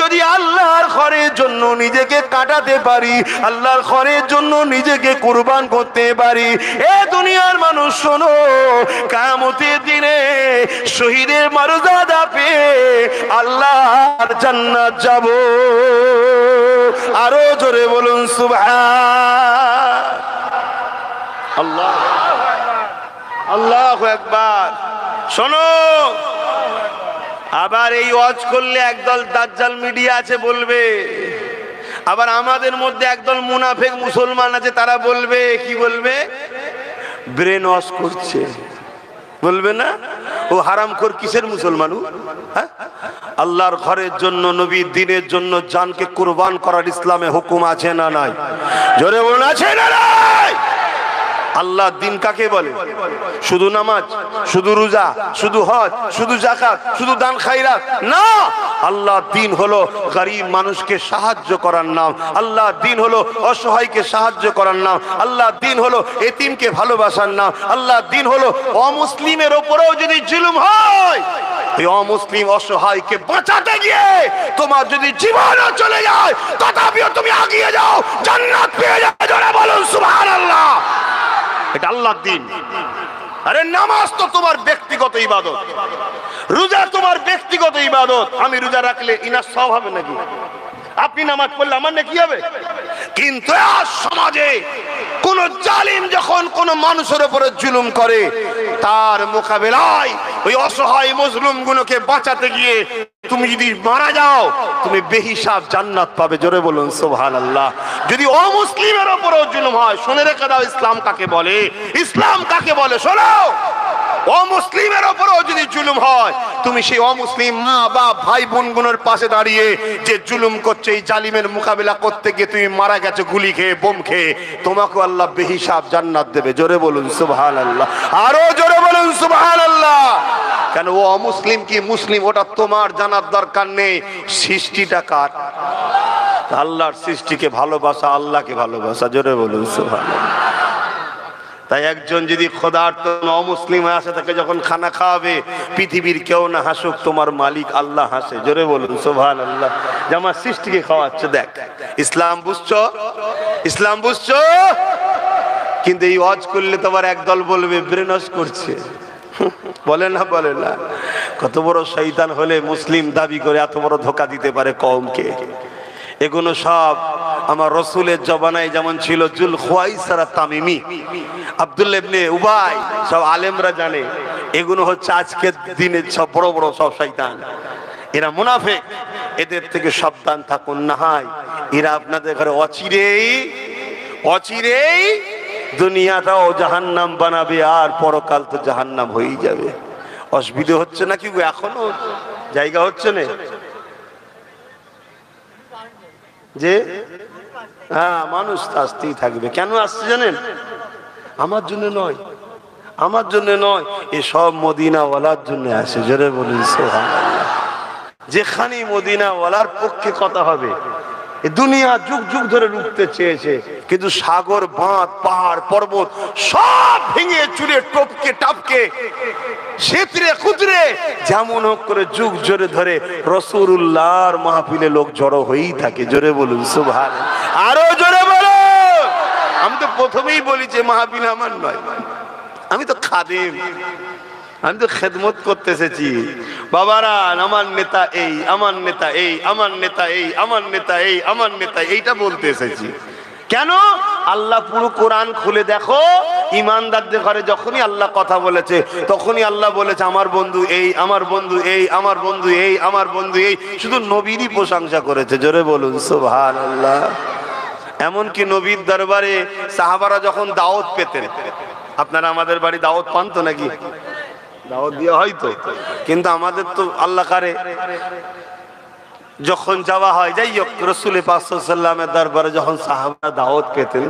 যদি আল্লাহর ঘরের জন্য নিজেকে কাটাতে পারি, আল্লাহর ঘরের জন্য নিজেকে কুরবান করতে পারি, এ দুনিয়ার মানুষ শোনো, কিয়ামতের দিনে শহীদের মর্যাদা পেয়ে আল্লাহর জান্নাত যাব। আরো জোরে বলুন সুবহান আল্লাহ, আল্লাহু আকবার। শোনো, আবার এই ওয়াজ করলে একদল দাজ্জাল মিডিয়া আছে বলবে, আবার আমাদের মধ্যে একদল মুনাফিক মুসলমান আছে, তারা বলবে, কি বলবে? ব্রেন ওয়াশ করছে, বলবে না? ও হারামখোর কিসের মুসলমান? হ্যাঁ, আল্লাহর ঘরের জন্য, নবীর দ্বীনের জন্য জানকে কুরবান করার ইসলামে হুকুম আছে না নাই? জোরে বলুন, আছে না নাই? আল্লাহ দিন কাকে বলে? শুধু নামাজ, শুধু রোজা, শুধু হজ, শুধু যাকাত, শুধু দান খায়রাত না। আল্লাহ দিন হলো গরীব মানুষকে সাহায্য করার নাম। আল্লাহ দিন হলো অসহায়কে সাহায্য করার নাম। আল্লাহ দিন হলো এতিমকে ভালোবাসার নাম। আল্লাহ দিন হলো অমুসলিমের উপরেও যদি জুলুম হয়, এই অমুসলিম অসহায়কে বাঁচাতে গিয়ে তোমার যদি জীবনও চলে যায়, তথাপিও তুমি এগিয়ে যাও, জান্নাত পেয়ে যাও। জোরে বলুন সুবহানাল্লাহ। এটা আল্লাহর দিন। আরে নামাজ তো তোমার ব্যক্তিগত ইবাদত, রোজা তোমার ব্যক্তিগত ইবাদত। আমি রোজা রাখলে ইনার সওয়াব হবে নাকি? আপনি নামাজ পড়লে আমার নাকি হবে? কিন্তু আজ সমাজে কোন জালিম যখন কোন মানুষের উপরে জুলুম করে, তার মোকাবেলায় ওই অসহায় মজলুমগুলোকে বাঁচাতে গিয়ে তুমি যদি মারা যাও, তুমি বেহিসাব জান্নাত পাবে। জোরে বলুন সুবহানাল্লাহ। যদি অমুসলিমের উপরেও জুলুম হয়, শুনে রেখে দাও ইসলাম কাকে বলে, ইসলাম কাকে বলে। শোনো, অমুসলিমের উপরেও যদি জুলুম হয়, তুমি সেই অমুসলিম মা বাপ ভাই বোনগুলোর পাশে দাঁড়িয়ে যে জুলুম করছে, এই জালিমের মোকাবিলা করতে গিয়ে তুমি মারা গেছো গুলি খেয়ে, বোম খেয়ে, তোমাকে আল্লাহ বেহিসাব জান্নাত দেবে। জোরে বলুন সুবহানাল্লাহ। আরো জোরে বলুন সুবহানাল্লাহ। কেন ও অমুসলিম কি মুসলিম ওটা তোমার জানার দরকার নেই। সৃষ্টিটা কার? আল্লাহর সৃষ্টিকে ভালোবাসা, আল্লাহকে ভালোবাসা। জোরে বলুন সুবহানাল্লাহ। তাই একজন যদি খোদার তো অমুসলিম আসে, তাকে যখন খানা খাওয়াবে, পৃথিবীর কেউ না হাসুক, তোমার মালিক আল্লাহ হাসে। জোরে বলুন সুবহানাল্লাহ। যে আমার সৃষ্টিকে খাওয়াচ্ছে। দেখ, ইসলাম বুঝছো? ইসলাম বুঝছো? কিন্তু এই ওয়াজ করলে তোমার একদল বলবে ব্রেন ওয়াশ করছে। বলে না, বলে না? কত বড় শয়তান হলে মুসলিম দাবি করে এত বড় ধোঁকা দিতে পারে কওমকে। এগুলো সব আমার রসুলের জবানায় যেমন ছিল জুল খুয়াইসারা তামিমি, আব্দুল্লাহ ইবনে উবাই, সব আলেমরা জানে। এগুলো হচ্ছে আজকের দিনের সব বড় বড় সব শয়তান। এরা মুনাফিক, এদের থেকে সাবধান থাকুন। না হয় এরা আপনাদের ঘরে অচিরেই অচিরেই দুনিয়াটাও জাহান্নাম বানাবে, আর পরকাল তো জাহান্নাম হয়েই যাবে। অসুবিধা হচ্ছে নাকি? এখনো জায়গা হচ্ছে না যে হ্যাঁ, মানুষ আসতেই থাকবে। কেন আসছে জানেন? আমার জন্য নয়, আমার জন্য নয়, এসব মদিনাওয়ালার জন্য আসে। জোরে বলুন সুবহানাল্লাহ। যেখানে মদিনাওয়ালার পক্ষে কথা হবে, দুনিয়া যুগ যুগ ধরে রুখতে চেয়েছে, কিন্তু সাগর বাঁধ পাহাড় পর্বত সব ভেঙে চুরে টপকে টাপকে সেতরে কুতরে যেমন হোক করে যুগ জোরে ধরে রাসূলুল্লাহর মাহফিলে লোক জড়ো হয়েই থাকে। জোরে বলুন সুবহানাল্লাহ। আরো জোরে বলুন। আমি তো প্রথমেই বলি যে মাহফিল আমার নয়, আমি তো খাদেম, আমি তো খেদমত করতে এসেছি। বাবারা, আমার নেতা এই, আমার নেতা এই, আমার নেতা এই, আমার নেতা এই, আমার নেতা এইটা বলতে এসেছি। কেন? আল্লাহ পুরো কোরআন খুলে দেখো, ইমানদারদের ঘরে যখনই আল্লাহ কথা বলেছে, তখনই আল্লাহ বলেছে আমার বন্ধু এই, আমার বন্ধু এই, আমার বন্ধু এই, আমার বন্ধু এই। শুধু নবীরই প্রশংসা করেছে। জোরে বলুন সুবহানাল্লাহ। এমনকি নবীর দরবারে সাহাবারা যখন দাওয়াত পেতেন, আপনারা আমাদের বাড়ি দাওয়াত পান তো নাকি? দাওয়াত দিয়ে হয়তো, কিন্তু আমাদের তো আল্লাহ কারে যখন যাওয়া হয়, যাই হোক, রাসূল পাক সাল্লাল্লাহু আলাইহি ওয়াসাল্লামের দরবারে যখন সাহাবারা দাওয়াত পেতেন,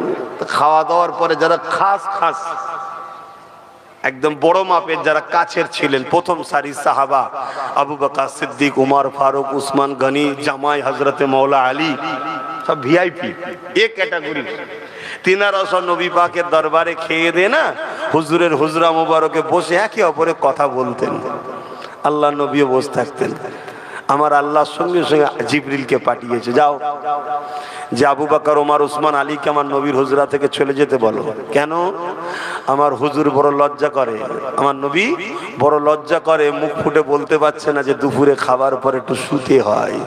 খাওয়া দাওয়ার পরে যারা খাস খাস একদম বড় মাপের যারা কাছের ছিলেন, প্রথম সারির সাহাবা আবু বকর সিদ্দিক, উমর ফারুক, উসমান গনি, জামাই হযরতে মাওলা আলী, সব ভিআইপি এক ক্যাটাগরি। তিনারা সব নবী পাকের দরবারে খেয়ে দে না হুজুরের হুজরা মুবারকে বসে একে অপরে কথা বলতেন। আল্লাহ নবীও বসে থাকতেন। আমার আল্লাহর সঙ্গে সঙ্গে জিবরিলকে পাঠিয়েছে, যাও যে আবু বকর ওমর ওসমান আলীকে আমার নবীর হুজরা থেকে চলে যেতে বলো। কেন? আমার হুজুর বড় লজ্জা করে, আমার নবী বড় লজ্জা করে, মুখ ফুটে বলতে পারছে না যে দুপুরে খাবার পরে একটু শুতে হয়,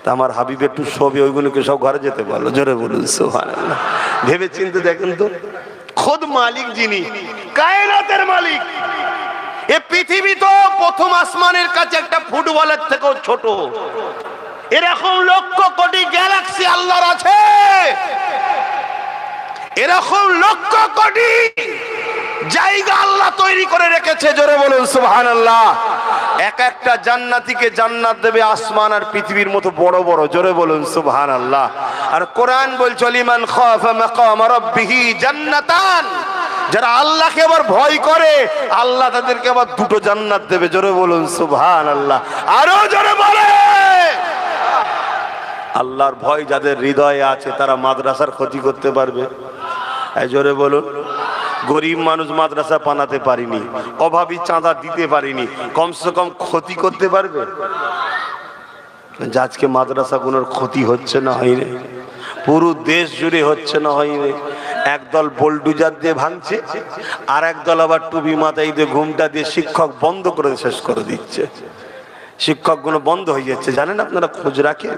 তা আমার হাবিব একটু শোবে, ওইগুলোকে সব ঘরে যেতে বলো। জোরে বলুন সুবহানাল্লাহ। ভেবে চিন্তে দেখেন তো, খোদ মালিক যিনি, কায়নাতের মালিক, এ পৃথিবী তো প্রথম আসমানের কাছে একটা ফুটবলের থেকেও ছোট। এরকম লক্ষ কোটি গ্যালাক্সি আল্লাহর আছে, এরকম লক্ষ কোটি জায়গা আল্লাহ তৈরি করে রেখেছে। জোরে বলুন সুবহানাল্লাহ। এক একটা জান্নাতীকে জান্নাত দেবে আসমান আর পৃথিবীর মতো বড় বড়। জোরে বলুন সুবহানাল্লাহ। আর কোরআন বলছে লিমান খাফা মাকাম রাব্বিহি জান্নাতান, যারা আল্লাহকে আবার ভয় করে আল্লাহ তাদেরকে আবার দুটো জান্নাত দেবে। জোরে বলুন সুবহানাল্লাহ। আরো জোরে বলে, আল্লাহর ভয় যাদের হৃদয়ে আছে তারা মাদ্রাসার ক্ষতি করতে পারবে? জোরে বলুন। গরিব মানুষ মাদ্রাসা বানাতে পারিনি, অভাবী চাঁদা দিতে পারিনি, কমসে কম ক্ষতি করতে পারবে? আজকে মাদ্রাসাগুলোর ক্ষতি হচ্ছে না হয়নি, পুরো দেশ জুড়ে হচ্ছে না হয়নি। একদল বোল্ডুজার দিয়ে ভাঙছে, আর একদল আবার টুপি মাথায় দিয়ে ঘুমটা দিয়ে শিক্ষক বন্ধ করে শেষ করে দিচ্ছে। শিক্ষকগুলো বন্ধ হয়ে যাচ্ছে, জানেন আপনারা? খোঁজ রাখেন?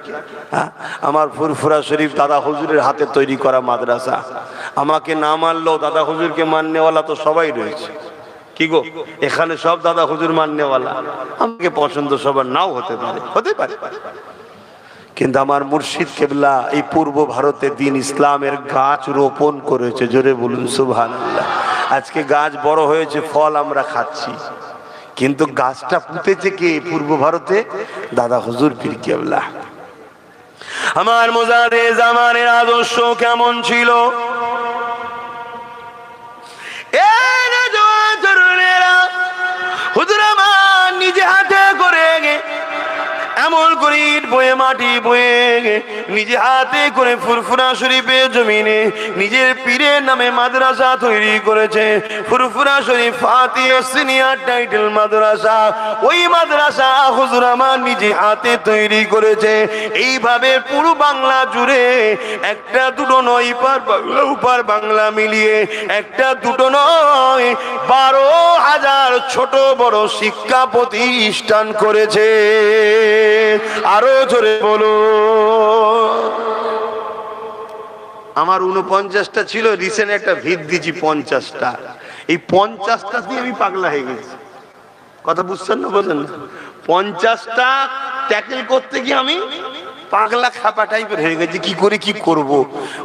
হ্যাঁ, আমার ফুরফুরা শরীফ দাদা হুজুরের হাতে তৈরি করা মাদ্রাসা। আমাকে না মানলেও দাদা হুজুরকে মাননেওয়ালা তো সবাই রয়েছে। কি গো, এখানে সব দাদা হুজুর মাননেওয়ালা। আমাকে পছন্দ সবার নাও হতে পারে, হতে পারে, কিন্তু আমার মুর্শিদ কেবলা এই পূর্ব ভারতে দ্বীন ইসলামের গাছ রোপণ করেছে। জোরে বলুন সুবহানাল্লাহ। আজকে গাছ বড় হয়েছে, ফল আমরা খাচ্ছি, কিন্তু গাছটা পুঁতেছে কে? পূর্ব ভারতে দাদা হুজুর পীর কেবলা। আমার মোজাদে জামানের আদর্শ কেমন ছিল? হুজুর আমার নিজে হাতে করে এমন করে ইট বয়ে মাটি বয়ে নিজে হাতে করে ফুরফুরা শরীফের জমিনে নিজের পীরের নামে মাদ্রাসা তৈরি করেছে। ফুরফুরা শরীফ ফাতিহা সিনিয়র টাইটেল মাদ্রাসা, ওই মাদ্রাসা হুজুর আমার নিজে হাতে তৈরি করেছে। এইভাবে পুরো বাংলা জুড়ে একটা দুটো নয়, পার বাংলা উপার বাংলা মিলিয়ে একটা দুটো নয় 12,000 ছোট বড় শিক্ষা প্রতিষ্ঠান করেছে। আরো জোরে বলো। আমার 49টা ছিল, রিসেন্ট একটা ভিত দিয়েছি 50টা। এই 50টা দিয়ে আমি পাগলা হয়ে গেছি। কথা বুঝছেন না? বলেন, 50টা ট্যাকেল করতে গিয়ে আমি পাগলা খাপা টাইপের হয়ে গেছে। কি করে কি করব,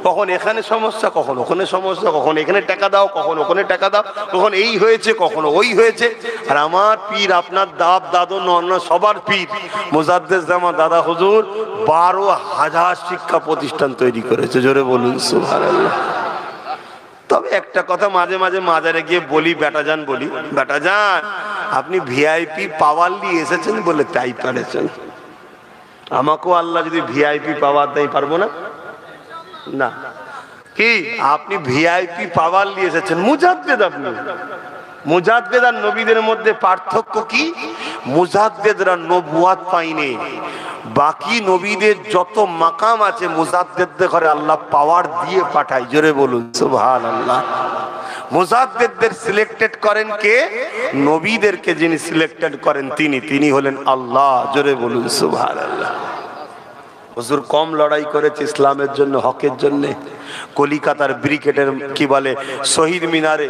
কখন এখানে সমস্যা, কখন ওখানে সমস্যা, কখন এখানে টাকা দাও, কখন ওখানে টাকা দাও, কখন এই হয়েছে, কখনো ওই হয়েছে। আর আমার পীর, আপনার দাব দাদু নন্না সবার পীর মুজাদ্দেদ জামান দাদা হুজুর 12,000 শিক্ষা প্রতিষ্ঠান তৈরি করেছে। জোরে বলুন সুবহানাল্লাহ। তবে একটা কথা মাঝে মাঝে মাজারে গিয়ে বলি, বেটা যান বলি, বেটা যান আপনি ভিআইপি পাওয়ার নিয়ে এসেছেন বলে তাই পারেছেন, আমাকেও আল্লাহ যদি ভিআইপি পাওয়ার দেয় পারবো না? না। কি আপনি ভিআইপি পাওয়ার নিয়ে এসেছেন? মুজাদ্দেদ। আপনি মুজাদ্দেদ আর নবীদের মধ্যে পার্থক্য কি? মুজাদ্দেদরা নবুয়াত পায়নি, বাকি নবীদের যত মাকাম আছে মুজাদ্দেদদের ঘরে আল্লাহ পাওয়ার দিয়ে পাঠায়। জোরে বলুন সুবহানাল্লাহ। মুজাদ্দেদদের সিলেক্টেড করেন কে? নবীদেরকে যিনি সিলেক্টেড করেন তিনি হলেন আল্লাহ। জোরে বলুন সুবহানাল্লাহ। হুজুর কম লড়াই করেছে ইসলামের জন্য, হকের জন্য। কলিকাতার ব্রিগেডের কি বলে শহীদ মিনারে,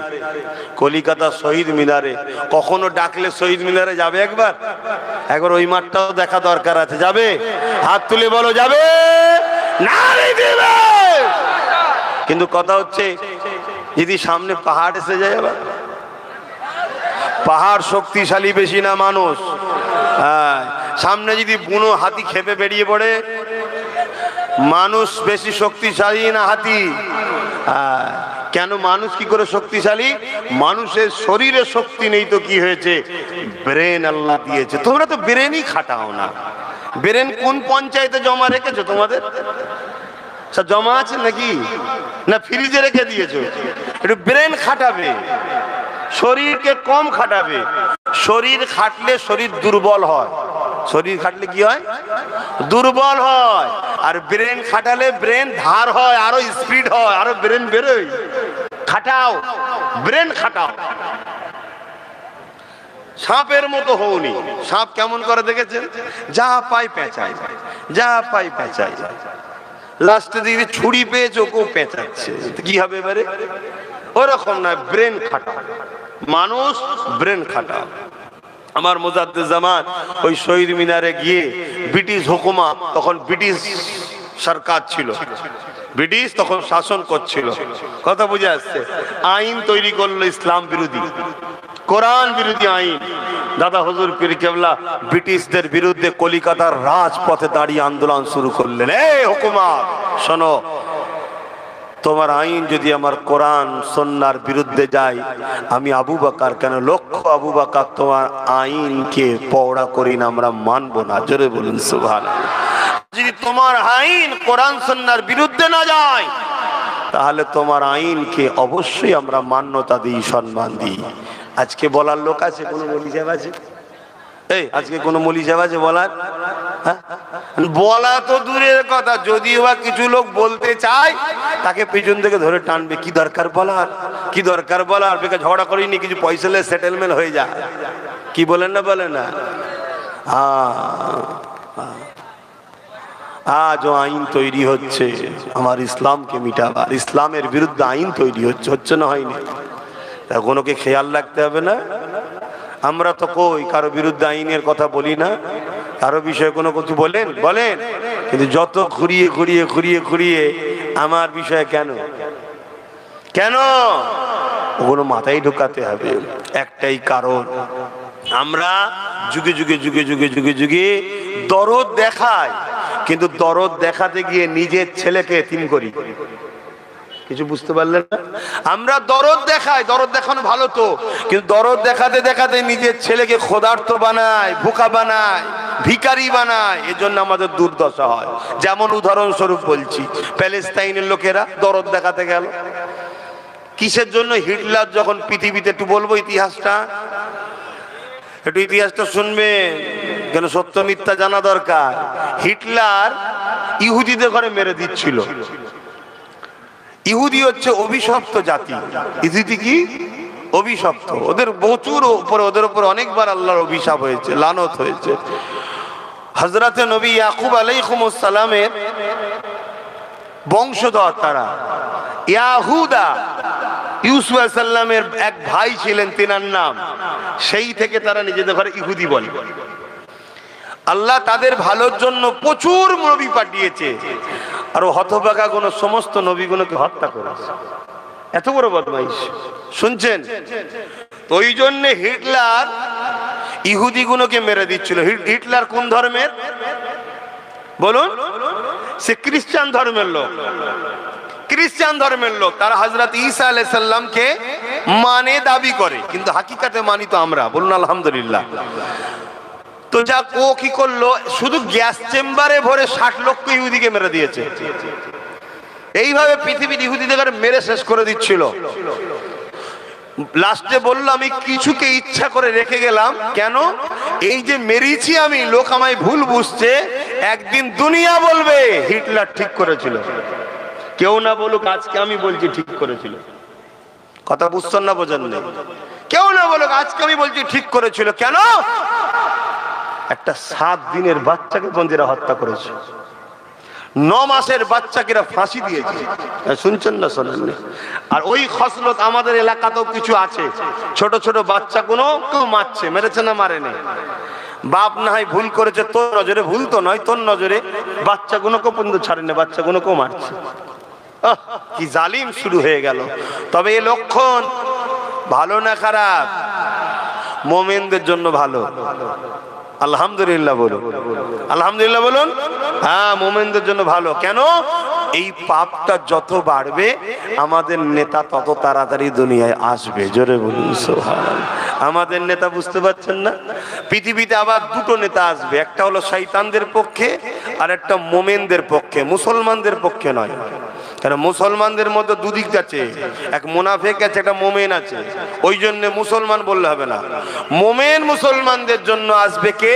কলিকাতা শহীদ মিনারে কখনো ডাকলে শহীদ মিনারে যাবে? একবার একবার ওই মাঠটাও দেখা দরকার আছে। যাবে? হাত তুলে বলো যাবে। না দিবে। কিন্তু কথা হচ্ছে যদি সামনে পাহাড় এসে যায়, আবার পাহাড় শক্তিশালী বেশি না মানুষ? হ্যাঁ, সামনে যদি বুনো হাতি খেপে বেরিয়ে পড়ে, মানুষ বেশি শক্তিশালী না হাতি? হ্যাঁ, কেন মানুষ কি করে শক্তিশালী? মানুষের শরীরে শক্তি নেই তো কি হয়েছে? ব্রেন আল্লাহ দিয়েছে। তোমরা তো ব্রেনই খাটাও না। ব্রেন কোন পঞ্চায়েতে জমা রেখেছো? তোমাদের সব জমা আছে নাকি? না ফ্রিজে রেখে দিয়েছো? একটু ব্রেন খাটাবে, শরীরকে কম খাটাবে। শরীর খাটলে শরীর দুর্বল হয়, শরীর খাটলে কি হয়? দুর্বল হয়। আর ব্রেন খাটালে ব্রেন ধার হয়, আরো স্পিড হয়, আরো ব্রেন বেরোয়। খাটাও, ব্রেন খাটাও। সাপের মতো হওনি। সাপ কেমন করে দেখেছেন? যা পাই পেঁচায়, যা পাই পেঁচায়। লাস্টে দিকে ছুরি পেয়েছে, ওকেও পেঁচাচ্ছে। কি হবে এবারে? ওরকম নয়, ব্রেন খাটাও। মানুষ ব্রেন খাটাও। আমার মুজাদ্দিদ জামান ওই শহীদ মিনারে গিয়ে ব্রিটিশ হুকুমত, তখন ব্রিটিশ সরকার ছিল, ব্রিটিশ তখন শাসন করছিল, কথা বুঝে আসছে, আইন তৈরি করলো ইসলাম বিরোধী, কোরআন বিরোধী আইন। দাদা হুজুর পীর কেবলা ব্রিটিশদের বিরুদ্ধে কলিকাতার রাজপথে দাঁড়িয়ে আন্দোলন শুরু করলেন। এই হুকুমত শোনো, তোমার আইন যদি আমার কোরআন সুন্নাহর বিরুদ্ধে যায়, আমি আবু বকর কেন লক্ষ আবু বকর তোমার আইনকে পওড়া করি না, আমরা মানবো না। জোরে বলুন সুবহানাল্লাহ। যদি তোমার আইন কোরআন সুন্নাহর বিরুদ্ধে না যায়, তাহলে তোমার আইনকে অবশ্যই আমরা মান্যতা দিই, সম্মান দিই। আজকে বলার লোক আছে? কোনো মৌলভী সাহেব আছে? এই আজকে কোন মৌলভী সাহেব আছে বলার? বলা তো দূরের কথা, যদিও বা কিছু লোক বলতে চায়, তাকে পিছন থেকে ধরে টানবে। কি দরকার বলার, কি দরকার বলার? বেকার ঝগড়া করিনি, কিছু পয়সা নিয়ে সেটেলমেন্ট হয়ে যায়। কি বলেন না, বলেন না? আজ আইন তৈরি হচ্ছে আমার ইসলামকে মিটাবার, ইসলামের বিরুদ্ধে আইন তৈরি হচ্ছে, হচ্ছে না হয়নি? কোনোকে খেয়াল রাখতে হবে না? আমরা তো কই কারো বিরুদ্ধে আইনের কথা বলি না, কারো বিষয়ে কোনো কিছু বলেন বলেন, কিন্তু যত ঘুরিয়ে ঘুরিয়ে ঘুরিয়ে ঘুরিয়ে আমার বিষয়ে কেন কেন ওগুলো মাথায় ঢুকাতে হবে। একটাই কারণ, আমরা যুগে যুগে যুগে যুগে যুগে যুগে দরদ দেখাই, কিন্তু দরদ দেখাতে গিয়ে নিজের ছেলেকে এতিম করি। কিছু বুঝতে পারলেন না? আমরা দরদ দেখাই, দরদ দেখানো ভালো তো, কিন্তু দরদ দেখাতে দেখাতে নিজের ছেলেকে ক্ষুধার্ত বানায়, ভুকা বানায়, ভিখারি বানায়। এজন্য আমাদের দুর্দশা হয়। যেমন উদাহরণস্বরূপ বলছি, প্যালেস্তাইনের লোকেরা দরদ দেখাতে গেল কিসের জন্য? হিটলার যখন পৃথিবীতে, একটু বলবো ইতিহাসটা, একটু ইতিহাসটা শুনবেন, কেন সত্য মিথ্যা জানা দরকার। হিটলার ইহুদিদের ঘরে মেরে দিচ্ছিল। ইহুদি হচ্ছে অভিশপ্ত জাতি। ইহুদি কি? অভিশপ্ত। ওদের প্রচুর উপরে, ওদের উপরে অনেকবার আল্লাহর অভিশাপ হয়েছে, লানত হয়েছে। হযরতে নবী ইয়াকুব আলাইহিস সালামের বংশধর তারা, ইয়াহুদা, ইউসুফ আলাইহিস সালামের এক ভাই ছিলেন, তিনার নাম, সেই থেকে তারা নিজেদের ঘরে ইহুদি বলে। আল্লাহ তাদের ভালোর জন্য প্রচুর নবী পাঠিয়েছে, আর হতভাগা কোন সমস্ত নবীগুলোকে হত্যা করেছে। এত বড় বদমাইশ, শুনছেন? ওই জন্য হিটলার ইহুদি গুলোকে মেরে দিচ্ছিল। হিটলার কোন ধর্মের বলুন? সে খ্রিস্টান ধর্মের লোক। খ্রিস্টান ধর্মের লোক, তারা হযরত ঈসা আলাইহিস সালামকে মানে দাবি করে, কিন্তু হাকিকাতে মানি তো আমরা। বলুন আলহামদুলিল্লাহ। তো যা ও কি করলো, শুধু গ্যাস চেম্বারে ভরে 60 লক্ষ ইহুদিকে মেরে দিয়েছে। এইভাবে পৃথিবীর ইহুদিদের মেরে শেষ করে দিচ্ছিল। লাস্টে বললো, আমি কিছুকে ইচ্ছা করে রেখে গেলাম। কেন? এই যে মেরেছি আমি, লোক আমায় ভুল বুঝছে, একদিন দুনিয়া বলবে হিটলার ঠিক করেছিল। কেউ না বলুক, আজকে আমি বলছি ঠিক করেছিল। কথা বুঝছেন না, বোঝেন না? কেউ না বলুক, আজকে আমি বলছি ঠিক করেছিল। কেন? একটা 7 দিনের বাচ্চাকে বন্দিরা হত্যা করেছে, 9 মাসের বাচ্চাকে ফাঁসি দিয়েছে। শুনছেন না, শোনেন? আর ওই খসলত আমাদের এলাকাতেও কিছু আছে, ছোট ছোট বাচ্চা কোনো কেউ মারছে, মেরেছে না মারেনি। বাপ না হয় ভুল করেছে, তোর নজরে ভুল তো নয়, তোর নজরে বাচ্চাগুলোকে পর্যন্ত ছাড়েনি, বাচ্চাগুলোকেও মারছে। কি জালিম শুরু হয়ে গেল। তবে এই লক্ষণ ভালো না খারাপ? মুমিনদের জন্য ভালো। আলহামদুলিল্লাহ বলুন, আলহামদুলিল্লাহ বলুন। হ্যাঁ, মুমিনদের জন্য ভালো। কেন? এই পাপটা যত বাড়বে, আমাদের নেতা তত তাড়াতাড়ি দুনিয়ায় আসবে। জোরে বলুন সুবহানাল্লাহ। আমাদের নেতা, বুঝতে পারছেন না? পৃথিবীতে আবার 2টো নেতা আসবে, একটা হলো শয়তানদের পক্ষে, আর একটা মুমিনদের পক্ষে, মুসলমানদের পক্ষে নয়। কারণ মুসলমানদের মধ্যে দুদিক আছে, এক মুনাফিক আছে, একটা মুমিন আছে। ওই জন্য মুসলমান বললে হবে না। মুমিন মুসলমানদের জন্য আসবে কে?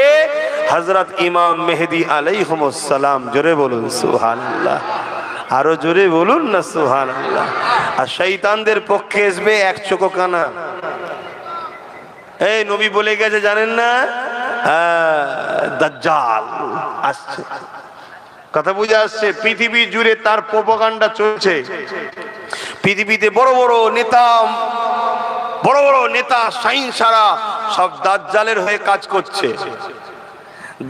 হযরত ইমাম মেহেদী আলাইহিস সালাম। জোরে বলুন সুবহানাল্লাহ, আরো জোরে বলুন না সুবহানাল্লাহ। আর শয়তানদের পক্ষে আসবে এক চোখো কানা। এই নবী বলে গেছে জানেন না, দাজ্জাল আসছে। কথা বুঝে আসছে? পৃথিবী জুড়ে তার প্রোপাগান্ডা চলছে। পৃথিবীতে বড় বড় নেতা সাইন্সারা সব দাজ্জালের হয়ে কাজ করছে।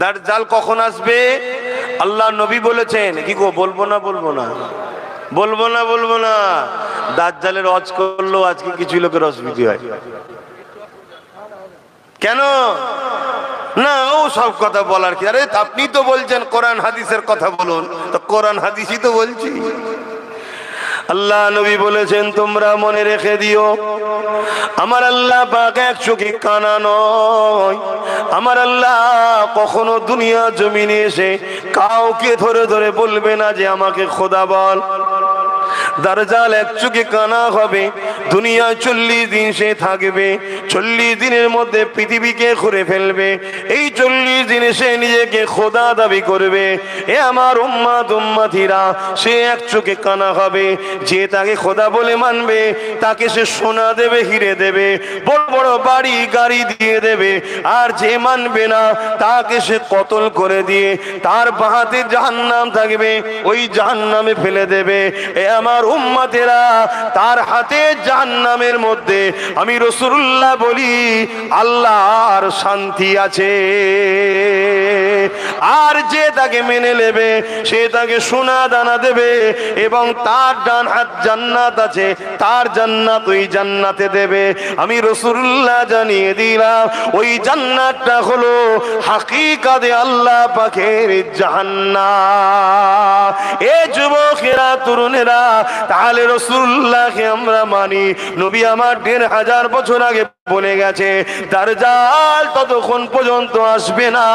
দাজ্জাল কখন আসবে আল্লাহ নবী বলেছেন। কি গো, বলবো না দাজ্জালের ওয়াজ করলো আজকে কিছু লোকের অসুবিধা হয় কেন? না ও সব কথা বলার কি? আরে আপনি তো বলছেন কোরআন হাদিসের কথা বলুন, তো কোরআন হাদিসই তো বলছি। আল্লাহ নবী বলেছেন তোমরা মনে রেখে দিও, আমার আল্লাহ পাক এক চোখে কানা নয়। আমার আল্লাহ কখনো দুনিয়া জমিনে এসে কাউকে ধরে ধরে বলবে না যে আমাকে খোদা বল। দাজ্জাল এক চোখে কানা হবে, দুনিয়ায় 40 দিন সে থাকবে। 40 দিনের মধ্যে পৃথিবীকে ঘুরে ফেলবে। এই 40 দিনে সে নিজেকে খোদা দাবি করবে। এ আমার উম্মাতিরা, সে এক চোখে কানা হবে। যে তাকে খোদা বলে মানবে তাকে সে সোনা দেবে, হিরে দেবে, বড় বড় বাড়ি গাড়ি দিয়ে দেবে। আর যে মানবে না তাকে সে কতল করে দিয়ে তার বাহাতে জাহান্নাম থাকবে, ওই জাহান্নামে ফেলে দেবে। এ আমার উম্মতেরা, তার হাতে জাহান্নামের মধ্যে আমি রাসূলুল্লাহ বলি আল্লাহর শান্তি আছে। আর যে তাকে মেনে নেবে সে তাকে সোনা দানা দেবে, এবং তার ডান হাত জান্নাত আছে, তার জান্নাত ওই জান্নাতে দেবে। আমি রাসূলুল্লাহ জানিয়ে দিলাম ওই জান্নাতটা হলো হাকিকাতে আল্লাহ পাকের জান্নাত। এ যুবকেরা, তরুণেরা, তাহলে রাসূলুল্লাহকে আমরা মানি। নবী আমার 1500 বছর আগে বলে গেছে দাজ্জাল ততক্ষণ পর্যন্ত আসবে না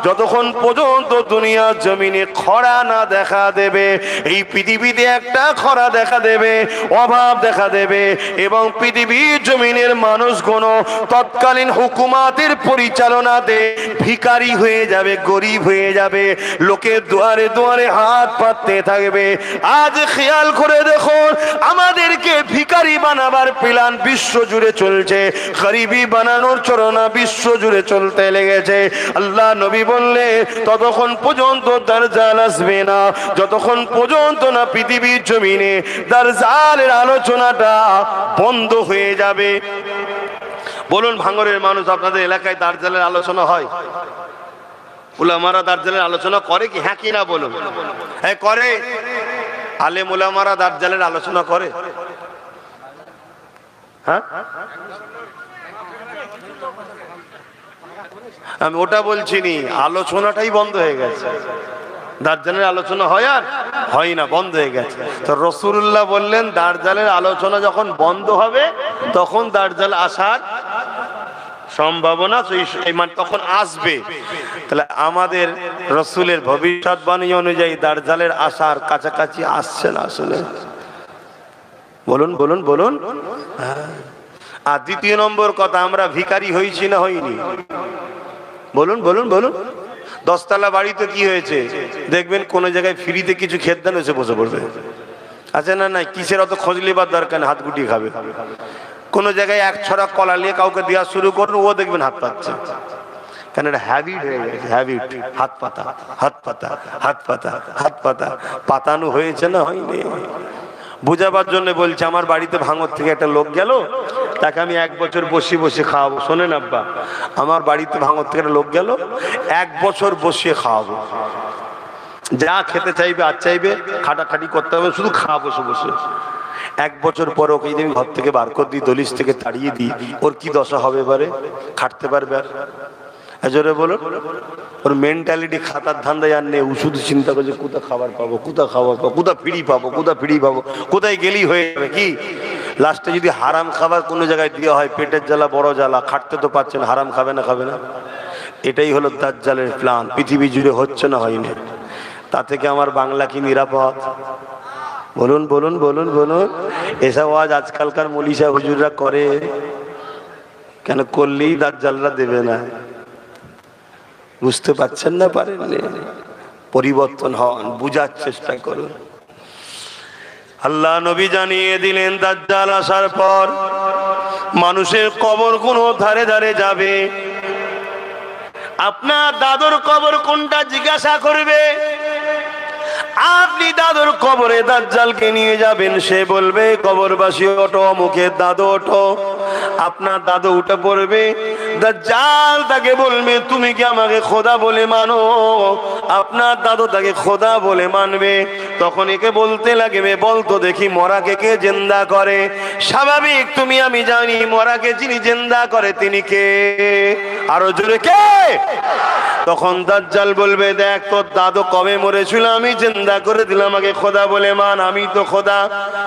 যতক্ষণ পর্যন্ত দুনিয়ার জমিনে খরা না দেখা দেবে। এই পৃথিবীতে একটা খরা দেখা দেবে, অভাব দেখা দেবে, এবং পৃথিবীর জমিনের মানুষগণ তৎকালীন হুকুমাতের পরিচালনাতে ভিখারি হয়ে যাবে, গরিব হয়ে যাবে, লোকের দুয়ারে দুয়ারে হাত পাততে থাকবে। আজ খেয়াল করে দেখুন, আমাদেরকে ভিখারি বানাবার প্ল্যান বিশ্ব জুড়ে চলছে, গরিবি বানানোর চরণা বিশ্ব জুড়ে চলতে লেগেছে। আল্লাহ নবী বললে ততক্ষণ পর্যন্ত দাজ্জাল আসবে না যতক্ষণ পর্যন্ত না পৃথিবীর জমিনে দাজ্জালের আলোচনাটা বন্ধ হয়ে যাবে। বলুন, ভাঙরের মানুষ আপনাদের এলাকায় দাজ্জালের আলোচনা হয়? উলামারা দাজ্জালের আলোচনা করে কি? হ্যাঁ কি না বলুন? হ্যাঁ করে। আলেম উলামারা দাজ্জালের আলোচনা করে? হ্যাঁ, আমি ওটা বলছি নি, আলোচনাটাই বন্ধ হয়ে গেছে। দাজ্জালের আলোচনা হয় আর হয় না, বন্ধ হয়ে গেছে। তো রাসূলুল্লাহ বললেন দাজ্জালের আলোচনা যখন বন্ধ হবে তখন দাজ্জাল আসার সম্ভাবনা তখন আসবে। তাহলে আমাদের রাসূলের ভবিষ্যৎবাণী অনুযায়ী দাজ্জালের আসার কাছাকাছি আসছে না আসলে? বলুন বলুন বলুন। আর দ্বিতীয় নম্বর কথা, আমরা ভিখারি হয়েছি না হইনি? বলুন বলুন বলুন। 10 তলা বাড়িতে কি হয়েছে দেখবেন কোন জায়গায় ফ্রিতে কিছু খেতে দেন, এসে বসে পড়বে। আছে না? নাই। কিসের অত খোঁজ লিবার দরকার নেই, হাত গুটিয়ে খাবে। কোন জায়গায় এক ছড়া কলা নিয়ে কাউকে দেওয়া শুরু করুন, ও দেখবেন হাত পাচ্ছে। কেন? এটা হ্যাবিট হয়ে গেছে, হ্যাবিট। হাত পাতা, হাত পাতা, হাত পাতা, হাত পাতা, পাতানো হয়েছে না হয়নি? বুঝাবার জন্য বলছে, আমার বাড়িতে ভাঙর থেকে একটা লোক গেল, তাকে আমি 1 বছর বসে বসে খাওয়াবো। শোনেন আব্বা, আমার বাড়িতে ভাঙর থেকে একটা লোক গেল, 1 বছর বসিয়ে খাওয়াবো। যা খেতে চাইবে আর চাইবে, খাটাখাটি করতে হবে, শুধু খাওয়াবো বসে বসে। 1 বছর পর ওকে যদি ঘর থেকে বার করে দিই, দলিশ থেকে তাড়িয়ে দিই, ওর কি দশা হবে? এবারে খাটতে পারবে আর? জোরে বলুন। ওর মেন্টালিটি খাতার ধান্দায় আর নেই। শুধু চিন্তা করছে কোথা খাবার পাবো, কোথা খাবার পাবো, কোথা ফ্রি পাবো, কোথা ফ্রি পাবো, কোথায় গেলেই হয়ে যাবে। কি লাস্টে যদি হারাম খাবার কোনো জায়গায় দেওয়া হয়, পেটের জ্বালা বড় জ্বালা, খাটতে তো পারছে না, হারাম খাবে না, খাবে না। এটাই হলো দাজ্জালের প্ল্যান। পৃথিবী জুড়ে হচ্ছে না হয়নি? তা থেকে আমার বাংলা কি নিরাপদ? বলুন বলুন বলুন বলুন। এসব আজ আজকালকার মলিশা হুজুররা করে কেন? করলেই দাজ্জালরা দেবে না। বুঝতে পারছেন না পারেননি? পরিবর্তন হন, বুঝার চেষ্টা করুন। আল্লাহ নবী জানিয়ে দিলেন দাজ্জাল আসার পর মানুষের কবর কোন ধারে ধারে যাবে। আপনার দাদুর কবর কোনটা জিজ্ঞাসা করবে। আপনি দাদুর কবরে দাজ্জালকে নিয়ে যাবেন, সে বলবে কবরবাসী ওঠো, মুখের দাদু ওঠো। আপনার দাদু উঠে পড়বে, দাজ্জাল তাকে বলবে তুমি কি আমাকে খোদা বলে মানো? আপনার দাদু তাকে খোদা বলে মানবে। তখন একে বলতে লাগবে বলতো দেখি মরাকে কে জিন্দা করে? স্বাভাবিক তুমি আমি জানি মরাকে যিনি জিন্দা করে তিনি কে? আরো জোরে কে? তখন দাজ্জাল বলবে দেখ তোর দাদু কবে মরেছিল আমি জিন্দা করে দিলাম, আমাকে খোদা বলে মান। আমি তো খোদা,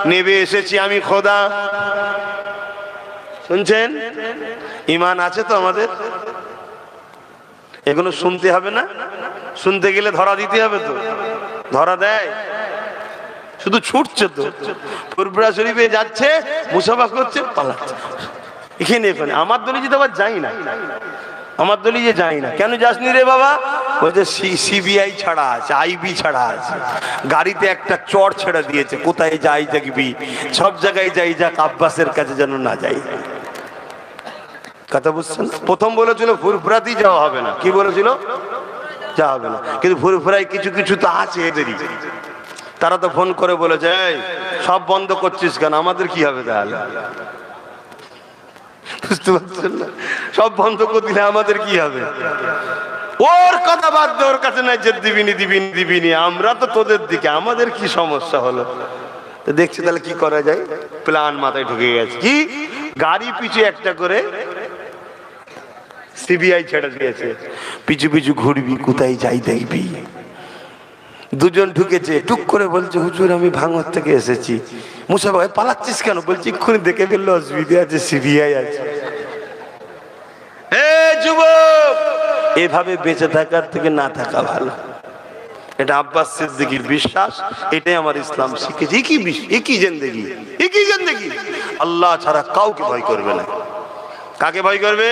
নেবে এসেছি আমি খোদা। শুনছেন? ঈমান আছে তো আমাদের? এগুলো শুনতে হবে না? শুনতে গেলে ধরা দিতে হবে তো? ধরা দেয়? শুধু ছুটছে তো। ফুরফুরা শরীফে যাচ্ছে, মুসাফা করছে, পালাচ্ছে এখানে এখানে। আমার দলি যেতে আবার যাই না, আমার দলি যে যাই না। কেন যাসনি রে বাবা? বলছে সিবিআই ছাড়া আছে, আইবি ছাড়া আছে, গাড়িতে একটা চর ছেড়ে দিয়েছে, কোথায় যাই দেখবি, সব জায়গায় যাই যাক, আব্বাসের কাছে যেন না যাই। কথা বুঝছেন? প্রথম বলেছিল ফুরফুরাতেই যাওয়া হবে না। কি বলেছিল? যাওয়া হবে না। কিন্তু ফুরফুরায় কিছু কিছু তো আছে এদেরই, তারা তো ফোন করে বলেছে এই সব বন্ধ করছিস কেন, আমাদের কি হবে তাহলে? বুঝতে পারছেন না? সব বন্ধ করে দিলে আমাদের কি হবে? ওর কথা বাদ দে, ওর কাছে নাই যে দিবিনি দিবিনি দিবিনি, আমরা তো তোদের দিকে, আমাদের কি সমস্যা হলো? তো দেখছি তাহলে কি করা যায়। প্ল্যান মাথায় ঢুকে গেছে। কি? গাড়ি পিছু একটা করে সিবিআই ছেড়ে দিয়েছে, পিছু পিছু ঘুরবি, কোথায় যাই দেখবি। দুজন ঢুকেছে, টুক করে বলছে হুজুর আমি ভাঙর থেকে এসেছি। মুসা ভাই পালাচ্ছিস কেন? বলছি এক্ষুনি দেখে ফেললো অসুবিধা আছে, সিবিআই আছে। যুবক, এভাবে বেঁচে থাকার থেকে না থাকা ভালো। এটা আব্বাস সিদ্দিকীর বিশ্বাস, এটাই আমার ইসলাম শিখেছে। একই জিন্দেগি, একই জিন্দেগি, আল্লাহ ছাড়া কাউকে ভয় করবে না। কাকে ভয় করবে?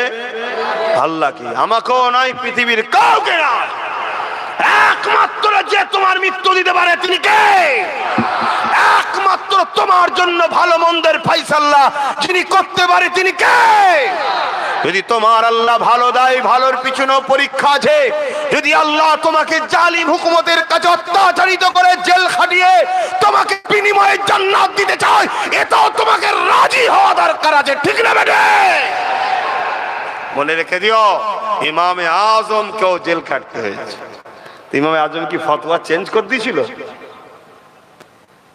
আল্লাহকে। আমাকেও নয়, পৃথিবীর কাউকে নয়। একমাত্র যে তোমার মৃত্যু দিতে পারে তিনি কে? একমাত্র তোমার জন্য ভালো মন্দের ফায়সালা যিনি করতে পারে তিনি কে? যদি তোমার আল্লাহ ভালো দেয়, ভালোর পিছনেও পরীক্ষা আছে। যদি আল্লাহ তোমাকে জালিম হুকুমতের কাছে অত্যাচারিত করে জেল খাটিয়ে তোমাকে বিনিময়ে জান্নাত দিতে চায়, এটাও তোমাকে রাজি হওয়া দরকার আছে, ঠিক না বেটে? মনে রেখে দিও, ইমামে আজম কেউ জেল খাটতে হয়েছে। ইমামে আজম কি ফতোয়া চেঞ্জ করে দিয়েছিল?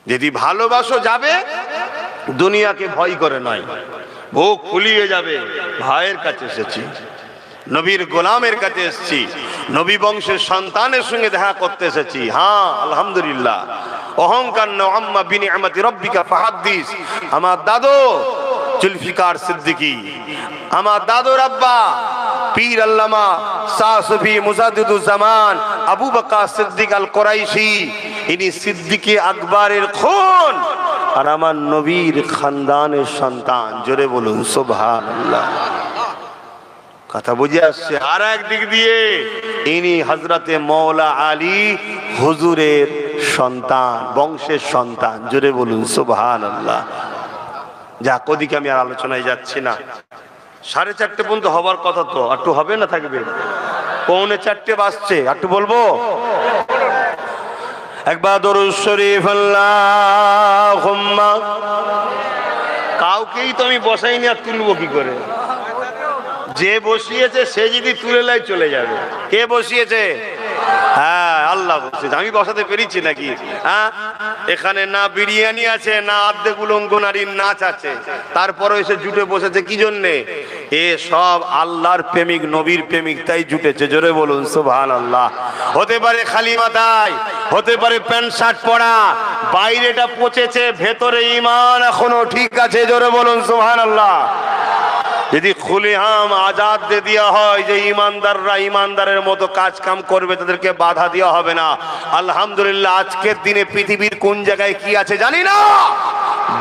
যদি ভালোবাসো যাবে, দুনিয়াকে ভয় করে নয়, বুক ফুলিয়ে যাবে। ভাইয়ের কাছে এসেছি, নবীর গোলামের কাছে এসেছি, নবী বংশের সন্তানের সঙ্গে দেখা করতে এসেছি। হ্যাঁ আলহামদুলিল্লাহ, অহংকার ন আম্মা বিনিআমাতি রাব্বিকা ফাহাদ্দিস। আমার দাদু জুলফিকার সিদ্দিকী, আমার দাদুর আব্বা পীর আল্লামা শাহ সুফি মুজাদ্দিদুজ জামান আবু বকর সিদ্দিক আল কুরাইশি, ইনি সিদ্দিকে আকবরের খুন আর আমার নবীর খানদানের সন্তান। জোরে বলুন সুবহানাল্লাহ। কথা বুঝে আসছে? আর একদিক দিয়ে ইনি হযরতে মওলা আলী হুজুরের সন্তান, বংশের সন্তান। জোরে বলুন সুবহানাল্লাহ। যাক, ওদিকে আমি আর আলোচনায় যাচ্ছি না। 4:30 পর্যন্ত হবার কথা, তো একটু হবে না থাকবে? 3:45 বাজছে, একটু বলবো। একবার দরুদ শরীফ আল্লাহুম্মা। কাউকেই তো আমি বসাইনি, আর তুলবো কি করে? যে বসিয়েছে সে যদি তুলে লাই চলে যাবে। কে বসিয়েছে? হ্যাঁ আল্লাহ বসিয়েছে, আমি বসাতে পেরেছি নাকি? হ্যাঁ, এখানে না বিরিয়ানি আছে, না আর্ধেক উলঙ্গ নারীর নাচ আছে, তারপরে এসে জুটে বসেছে কি জন্যে? এ সব আল্লাহর প্রেমিক, নবীর প্রেমিক, তাই জুটেছে। জোরে বলুন সুবহানাল্লাহ। হতে পারে খালি মাথায়, হতে পারে প্যান্ট শার্ট পরা, বাইরেটা পচেছে, ভেতরে ঈমান এখনো ঠিক আছে। জোরে বলুন সুবহানাল্লাহ। যদি খুলেআম আজাদ দিয়ে দেওয়া হয় যে ইমানদাররা ইমানদারের মতো কাজ কাম করবে, তাদেরকে বাধা দেওয়া হবে না। আলহামদুলিল্লাহ, আজকের দিনে পৃথিবীর কোন জায়গায় কি আছে জানি না,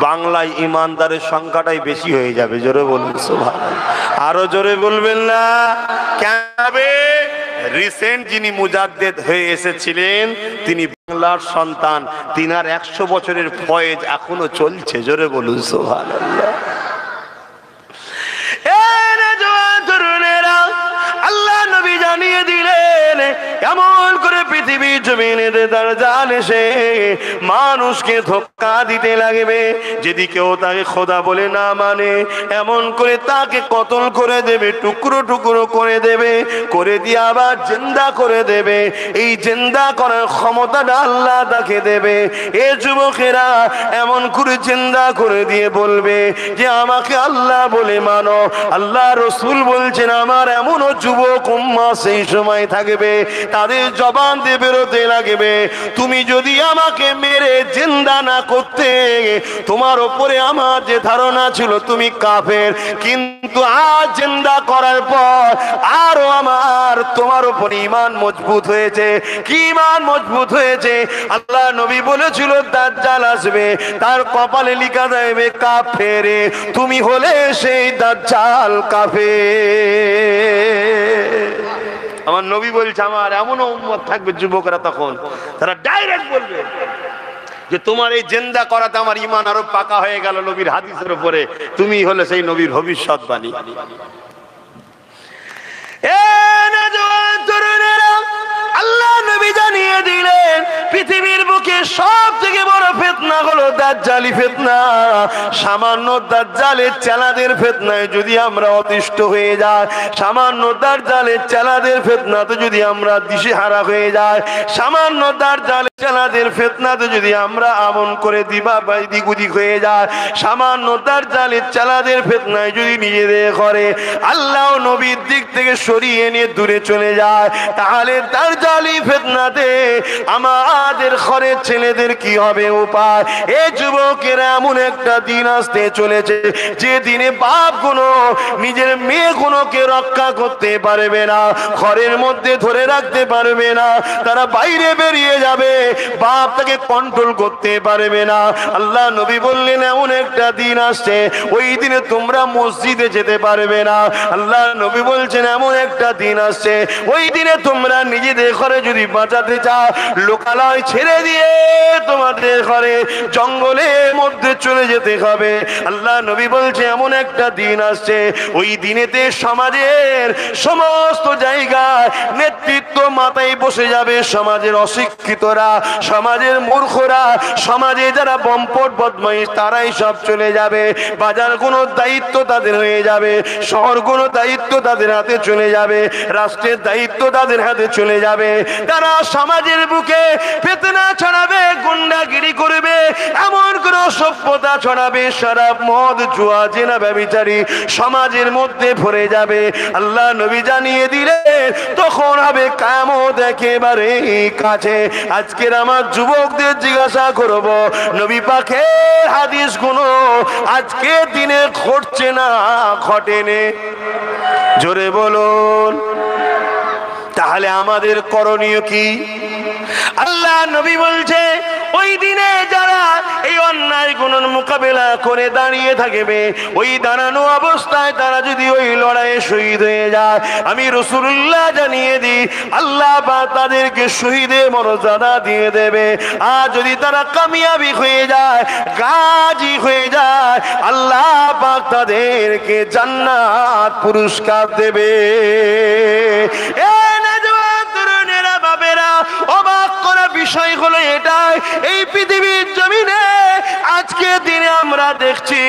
বাংলায় ইমানদারের সংখ্যাটাই বেশি হয়ে যাবে। জোরে বলুন সুবহানাল্লাহ। আরো জোরে বলবেন না? কেন? রিসেন্ট যিনি মুজাদ্দেদ হয়ে এসেছিলেন তিনি বাংলার সন্তান, তিনার 100 বছরের ফয়েজ এখনো চলছে। জোরে বলুন সুবহানাল্লাহ। আল্লাহ নবী জানিয়ে দিলেন এমন করে পৃথিবীর জমিনে দাজ্জাল এসে মানুষকে ধোঁকা দিতে লাগবে, যদি কেউ তাকে খোদা বলে না মানে এমন করে তাকে কতল করে দেবে, টুকরো টুকরো করে দেবে, করে দিয়ে আবার জিন্দা করে দেবে। এই জিন্দা করার ক্ষমতাটা আল্লাহ তাকে দেবে। এ যুবকেরা এমন করে জিন্দা করে দিয়ে বলবে যে আমাকে আল্লাহ বলে মানো। আল্লাহ রসুল বলছেন আমার এমনও যুবক উম্মাহ সেই সময় থাকবে তাদের জবান দিয়ে বেরোতে লাগবে, তুমি যদি আমাকে মেরে জিন্দা না করতে তোমার উপরে আমার যে ধারণা ছিল তুমি কাফের, কিন্তু আজ জিন্দা করার পর আরো আমার তোমার উপর ঈমান মজবুত হয়েছে। কি ঈমান মজবুত হয়েছে? আল্লাহ নবী বলেছিল দাজ্জাল আসবে, তার কপালে লিখা যাবে কাফের, তুমি হলে সেই দাজ্জাল কাফের। আমার নবী বলছে আমার এমনও উম্মত থাকবে যুবকরা তখন তারা ডাইরেক্ট বলবে যে তোমার এই জিন্দা করাতে আমার ঈমান আরো পাকা হয়ে গেল নবীর হাদিসের উপরে, তুমি হলে সেই নবীর ভবিষ্যৎবাণী। আল্লাহ নবী জানিয়ে দিলেন পৃথিবীর বুকে সব থেকে বড় ফিতনা হলো দাজ্জালি ফিতনা। সামান্য দাজ্জালের চেলাদের ফিতনায় যদি আমরা অতিষ্ঠ হয়ে যাই, সামান্য দাজ্জালের চেলাদের ফিতনাতে যদি আমরা দিশেহারা হয়ে যাই, সামান্য দাজ্জালের চেলাদের ফিতনাতে যদি আমরা আমন করে দিবা দিক উদিক হয়ে যায়, সামান্য দাজ্জালের চেলাদের ফিতনায় যদি নিজেদের করে আল্লাহ নবীর দিক থেকে সরিয়ে নিয়ে দূরে চলে যায়, তাহলে দাজ্জালি ফিতনাতে আমাদের ঘরের ছেলেদের কি হবে উপায়? এই যুবকেরা এমন একটা দিন আসতে চলেছে যে দিনে বাপ গুলো নিজের মেয়ে গুলোকে রক্ষা করতে পারবে না, ঘরের মধ্যে ধরে রাখতে পারবে না, তারা বাইরে বেরিয়ে যাবে, বাপ তাকে কন্ট্রোল করতে পারবে না। আল্লাহ নবী বললেন এমন একটা দিন আসছে ওই দিনে তোমরা মসজিদে যেতে পারবে না। আল্লাহ নবী বলছেন এমন একটা দিন আসছে ওই দিনে তোমরা নিজেদের ঘরে যদি বাঁচাতে চাও লোকালয় ছেড়ে দিয়ে তোমাদের ঘরে জঙ্গলের মধ্যে চলে যেতে হবে। আল্লাহ নবী বলছে এমন একটা দিন আসছে ওই দিনেতে সমাজের সমস্ত জায়গায় নেতৃত্ব মাথায় বসে যাবে সমাজের অশিক্ষিতরা, সমাজের মূর্খরা, সমাজে যারা বম্পট বদমাইশ তারাই সব চলে যাবে। বাজার কোনো দায়িত্ব তাদের হয়ে যাবে, শহর কোনো দায়িত্ব তাদের হাতে চলে যাবে, রাষ্ট্রের দায়িত্ব তাদের হাতে চলে যাবে। তারা সমাজের বুকে ফিতনা ছড়াবে, গুন্ডাগিরি করবে, এমন কোন সভ্যতা ছড়াবে, শরাব মদ জুয়া জেনা ব্যভিচারী সমাজের মধ্যে ভরে যাবে। আল্লাহ নবী জানিয়ে দিলেন তখন হবে কিয়ামত একেবারে কাছে। আজকের আমার যুবকদের জিজ্ঞাসা করব নবী পাকের হাদিস গুলো আজকে দিনে ঘটছে না ঘটেনি? জোরে বলুন। তাহলে আমাদের করণীয় কি? আল্লাহ নবী বলছে ওই দিনে যারা এই অন্যায় গুণের মোকাবেলা করে দাঁড়িয়ে থাকবে, ওই দাঁড়ানো অবস্থায় তারা যদি ওই লড়াইয়ে শহীদ হয়ে যায়, আমি রাসূলুল্লাহ জানিয়ে দিই আল্লাহ পাক তাদেরকে শহীদের মর্যাদা দিয়ে দেবে। আর যদি তারা কামিয়াবি হয়ে যায়, গাজী হয়ে যায়, আল্লাহ পাক তাদেরকে জান্নাত পুরস্কার দেবে। অবাক করা বিষয় হলো এটাই, এই পৃথিবীর জমিনে আজকে দিনে আমরা দেখছি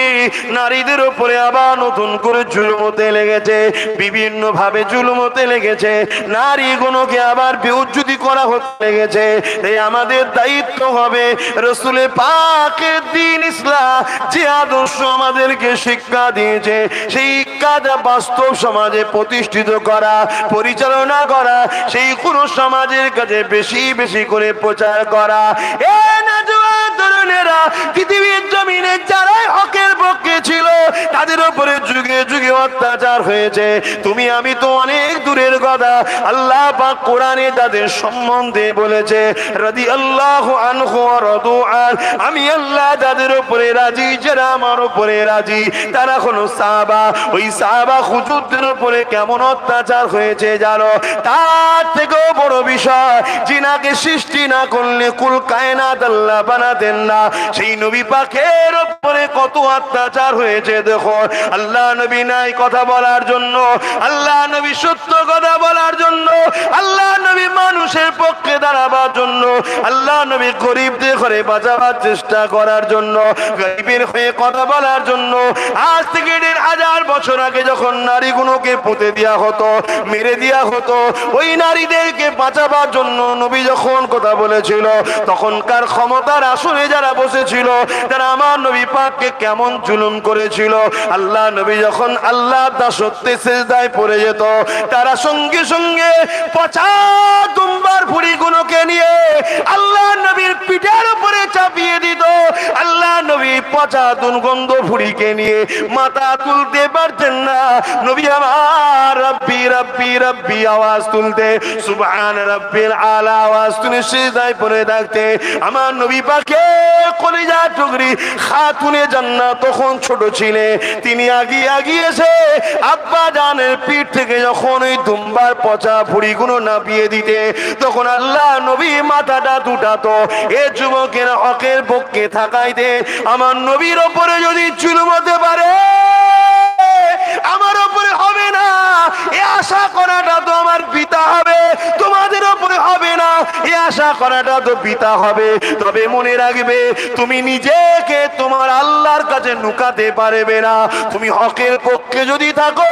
নারীদের উপরে আবার নতুন করে জুলুম হতে লেগেছে, বিভিন্ন ভাবে জুলুম হতে লেগেছে, নারীগুলোকে আবার বেইজ্জতি করা হতে লেগেছে। এই আমাদের দায়িত্ব হবে রাসূলে পাকের দ্বীন ইসলাম যে আদর্শ আমাদেরকে শিক্ষা দিয়েছে সেই শিক্ষাটা বাস্তব সমাজে প্রতিষ্ঠিত করা, পরিচালনা করা, সেই কোন সমাজের কাছে বেশি বেশি করে প্রচার করা। এ না মুমিনেরা পৃথিবীর জমিনে যারাই হকের পক্ষে ছিল তাদের উপরে যুগে যুগে অত্যাচার হয়েছে। তুমি আমি তো অনেক দূরের কথা, আল্লাহ পাক কোরআনে তাদের সম্বন্ধে বলেছে রাদিয়াল্লাহু আনহু ওয়া রাদু আন, আমি আল্লাহ তাদের উপরে রাজি যারা আমার উপরে রাজি। তারা হলো সাহাবা। ওই সাহাবা হুজুরদের উপরে কেমন অত্যাচার হয়েছে জানো? তার থেকেও বড় বিষয়, জিনাকে সৃষ্টি না করলে কুল কায়নাত আল্লাহ বানাতেন না। সেই নবী পাকের উপরে কত অত্যাচার হয়েছে দেখো। আল্লাহ নবী নাই কথা বলার জন্য, আল্লাহ নবী সত্য কথা বলার জন্য, আল্লাহ নবী মানুষের পক্ষে দাঁড়াবার জন্য, আল্লাহ নবী গরিবদের ঘরে বাঁচাবার চেষ্টা করার জন্য, গরিবের হয়ে কথা বলার জন্য। আজ থেকে ১,৫০০ বছর আগে যখন নারীগুলোকে পুঁতে দেওয়া হতো, মেরে দেওয়া হতো, ওই নারীদেরকে বাঁচাবার জন্য নবী যখন কথা বলেছিল, তখনকার ক্ষমতার আসনে যারা বসেছিল তারা আমার নবী পাককে কেমন জুলুম করেছিল। আল্লাহ নবী যখন আল্লাহ দাসত্বে সেজদায় পড়ে যেত, তারা সঙ্গে সঙ্গে পচা দুম্বার ভুঁড়িগুলোকে নিয়ে আল্লাহ নবীর পিঠের উপরে চাপিয়ে দিত। আল্লাহ নবী পচা দুর্গন্ধ ভুঁড়িকে নিয়ে মাথা তুলতে পারতেন না। নবী আমার রব্বি রব্বি রব্বি আওয়াজ তুলতে, সুবহান রাব্বিল আলা আওয়াজ তুলে সিজদায় পড়ে থাকতে। আমার নবী পাকে কলিজা টুকরি খাতুনে জান্নাত তখন ছোট ছিলে, তিনি আগিয়ে এসে আব্বা জানের পিঠ থেকে যখন ওই দুম্বার পচা ভুঁড়িগুলো নাপিয়ে দিতে, তখন আল্লাহ নবী মাথাটা দুটাতো। এ যুবকের হকের পক্ষে থাকাইতে আমার নবীর ওপরে যদি জুলুম হতে পারে, আমার উপরে হবে না এ আশা করাটা তো আমার পিতা হবে, তোমাদের উপরে হবে না এ আশা করাটা তো পিতা হবে। তবে মনে রাখবে, তুমি নিজেকে তোমার আল্লাহর কাছে লুকাতে পারবে না। তুমি হকের পক্ষে যদি থাকো,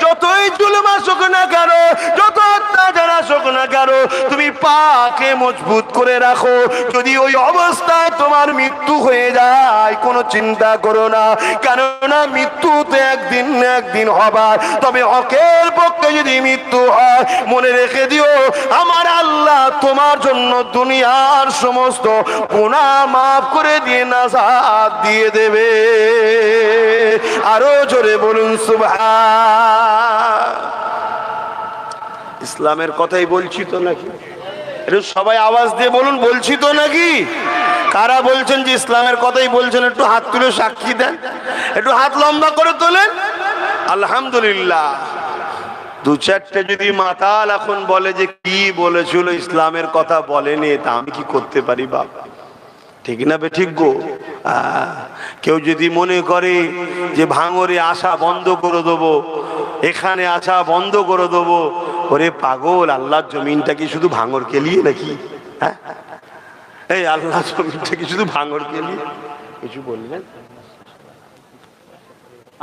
যতই জুলুম আসুক না কেন, যত অত্যাচার আসুক না কেন, তুমি পাকে মজবুত করে রাখো। যদি ওই অবস্থায় তোমার মৃত্যু হয়ে যায়, কোনো চিন্তা করো না, কেননা মৃত্যু তো একদিন না একদিন হবার। তবে হকের পক্ষে যদি মৃত্যু হয়, মনে রেখে দিও আমার আল্লাহ তোমার জন্য দুনিয়ার সমস্ত গুনাহ মাফ করে দিয়ে নাজাত দিয়ে দেবে। আরো জোরে বলুন সুবহান। ইসলামের কথাই বলছি তো নাকি? একটু সবাই আওয়াজ দিয়ে বলুন, বলছি তো নাকি? কারা বলছেন যে ইসলামের কথাই বলছেন একটু হাত তুলে সাক্ষী দেন, একটু হাত লম্বা করে তোলেন। আলহামদুলিল্লাহ। দু চারটে যদি মাতাল এখন বলে যে কি বলেছিল ইসলামের কথা বলেনি, তা আমি কি করতে পারি বাবা? ঠিক না বে ঠিক গো? কেউ যদি মনে করে যে ভাঙরে আসা বন্ধ করে দেবো, এখানে আসা বন্ধ করে দেবো, ওরে পাগল, আল্লাহর জমিনটা কি শুধু ভাঙর কেলিয়ে নাকি? হ্যাঁ, এই আল্লাহ জমিনটা কি শুধু ভাঙর কেলিয়ে? কিছু বলবেন?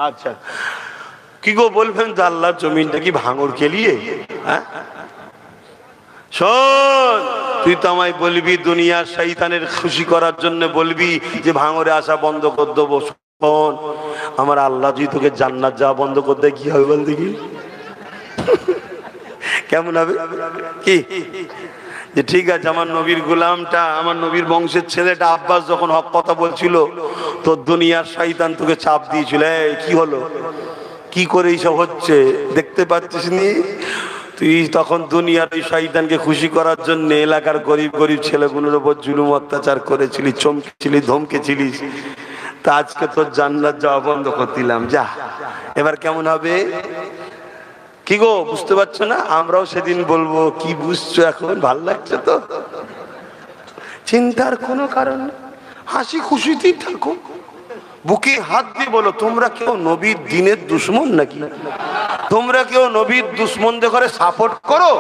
আচ্ছা, কি গো বলবেন তো, আল্লাহর জমিনটা কি ভাঙর কেলিয়ে? হ্যাঁ, শোন, তুই তো আমায় বলবি দুনিয়ার শয়তানের খুশি করার জন্য বলবি যে ভাঙরে আসা বন্ধ করে দেবো। শোন, আমার আল্লাহ যদি তোকে জান্নাত যাওয়া বন্ধ করতে, কি হবে বল দেখি? কেমন হবে? কি যে ঠিক আছে, আমার নবীর গোলামটা, আমার নবীর বংশের ছেলেটা আব্বাস যখন হক কথা বলছিল, তো দুনিয়ার শয়তান তোকে চাপ দিয়েছিল, কি হলো, কি করে এইসব হচ্ছে দেখতে পাচ্ছিস নি? তুই তখন দুনিয়ার ওই শয়তানকে খুশি করার জন্য এলাকার গরিব গরিব ছেলেগুলোর উপর জুলুম অত্যাচার করেছিলি, চমকেছিলি, ধমকেছিলিস। তা আজকে তোর জান্নাত যাওয়া বন্ধ করে দিলাম, যা। এবার কেমন হবে? কি গো বুঝতে পারছো না? আমরাও সেদিন বলবো, কি বুঝছো এখন? ভাল লাগছে তো? চিন্তার কোনো কারণ নেই, হাসি খুশিতেই থাকো। বুকে হাত দিয়ে বলো, তোমরা কেউ নবীর দ্বীনের দুশমন নাকি? তোমরা কেউ নবীর দুশমনদের করে সাপোর্ট করো?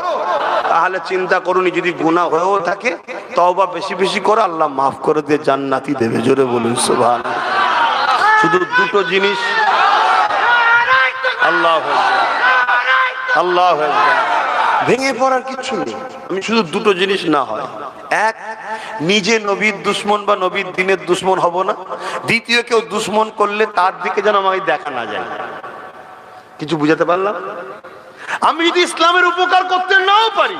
তাহলে চিন্তা করুনি, যদি গুনাহ হয়েও থাকে তওবা বেশি বেশি করো, আল্লাহ মাফ করে দিয়ে জান্নাতি দেবে। জোরে বলুন সুবহানাল্লাহ। শুধু দুটো জিনিস, আল্লাহ আল্লাহ, ভেঙে পড়ার কিছু নেই। আমি শুধু দুটো জিনিস না হয়, এক, নিজে নবীর দুশ্মন বা নবীর দ্বীনের দুশ্মন হব না। দ্বিতীয়, কেউ দুশ্মন করলে তার দিকে যেন আমাকে দেখা না যায়। কিছু বুঝাতে পারলাম? আমি যদি ইসলামের উপকার করতে নাও পারি,